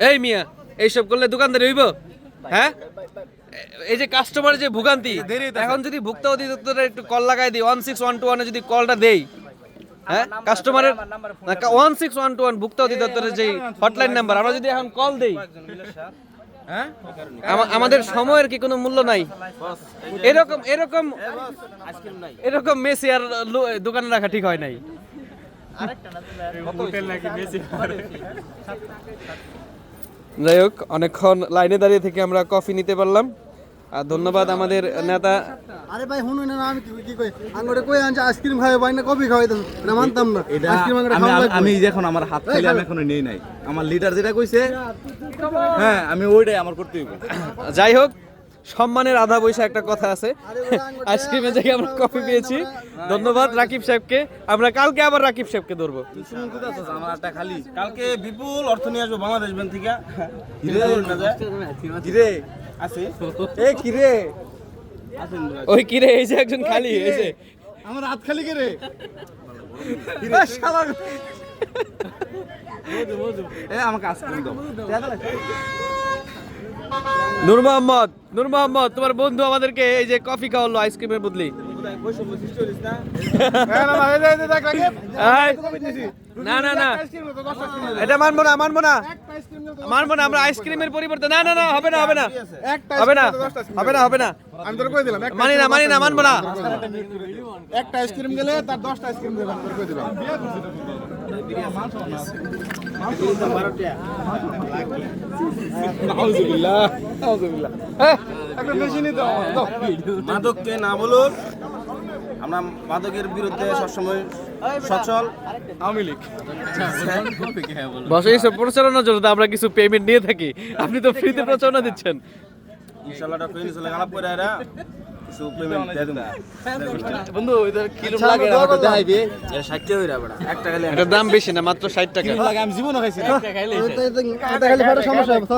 এই মিয়া এইসব করলে দোকানদারি হইব? হ্যাঁ, এই যে কাস্টমার যে ভোগান্তি, এখন যদি ভোক্তা অধিদপ্তরে একটু কল লাগাই দিই 16121 এ যদি কলটা দেই, হ্যাঁ কাস্টমারের 16121 ভোক্তা অধিদপ্তরের যে হটলাইন নাম্বার, আমরা যদি এখন কল দেই, হ্যাঁ আমাদের সময়ের কি কোনো মূল্য নাই? এরকম এরকম এরকম মেসি আর দোকানে রাখা ঠিক হয় নাই। যাই হোক, অনেকক্ষণ লাইনে দাঁড়িয়ে থেকে আমরা কফি নিতে পারলাম। আর ধন্যবাদ আমাদের নেতা। আরে ভাই শুনুন না, আমি কি কই আঙ্গুরে কই আনছে আইসক্রিম খাওয়াই ভাই না কফি খাওয়াই তো না মানতাম না। আইসক্রিম আঙ্গুরে খাওয়া লাগবে। আমি যখন আমার হাত খালি আমি এখনো নেই নাই, আমার লিডার যেটা কইছে হ্যাঁ আমি ওইটাই আমার করতে হইব। যাই হোক, সম্মানের আধা পয়সা একটা কথা আছে। আইসক্রিমের জায়গায় আমরা কফি পেয়েছি। ধন্যবাদ রাকিব সাহেবকে। আমরা কালকে আবার রাকিব সাহেবকে ধরবো। আমার হাতটা খালি। কালকে বিপুল অর্থ নিয়ে আসবো বাংলাদেশ ব্যাংক থেকে। কিরে আছে এ কিরে ওই কিরে, এই যে একজন খালি হয়েছে। আমার হাত খালি কে রে? এ আমাকে আইসক্রিম দাও। নূর মোহাম্মদ, নূর মোহাম্মদ, তোমার বন্ধু আমাদেরকে এই যে কফি খাওয়ালো আইসক্রিমের বদলি। না না না, এটা মানবো না, মানবো না, মানবো না আমরা আইসক্রিমের পরিবর্তে। না না না, হবে না, হবে না, হবে না, হবে না, হবে না, আমি তোর কই দিলাম মানি না, মানি না, মানবো না। একটা আইসক্রিম গেলে তার 10টা আইসক্রিম দিলাম তোর কই দিলাম। নাউজুবিল্লাহ নাউজুবিল্লাহ। একটা মেশিনই দাও। মাদককে না বলুন, আমরা মাদকের বিরুদ্ধে সবসময় সচল। আওয়ামী লীগ বসে এইসব প্রচারণার জন্য তো আমরা কিছু পেমেন্ট নিয়ে থাকি, আপনি তো ফ্রিতে প্রচারণা দিচ্ছেন। ইনশাআল্লাহ ডক্টর ইউনূস আলাপ করে এরা কিছু পেমেন্ট দিয়ে দেব। বন্ধু এদের কিরম লাগে আমাকে দেখাইবে। এর 60 টাকা হইরা বড় একটা গেলে এটার দাম বেশি না, মাত্র 60 টাকা। কিরম লাগে আমি জীবনও খাইছি না। এটা খালি বড় সমস্যা হবে তো।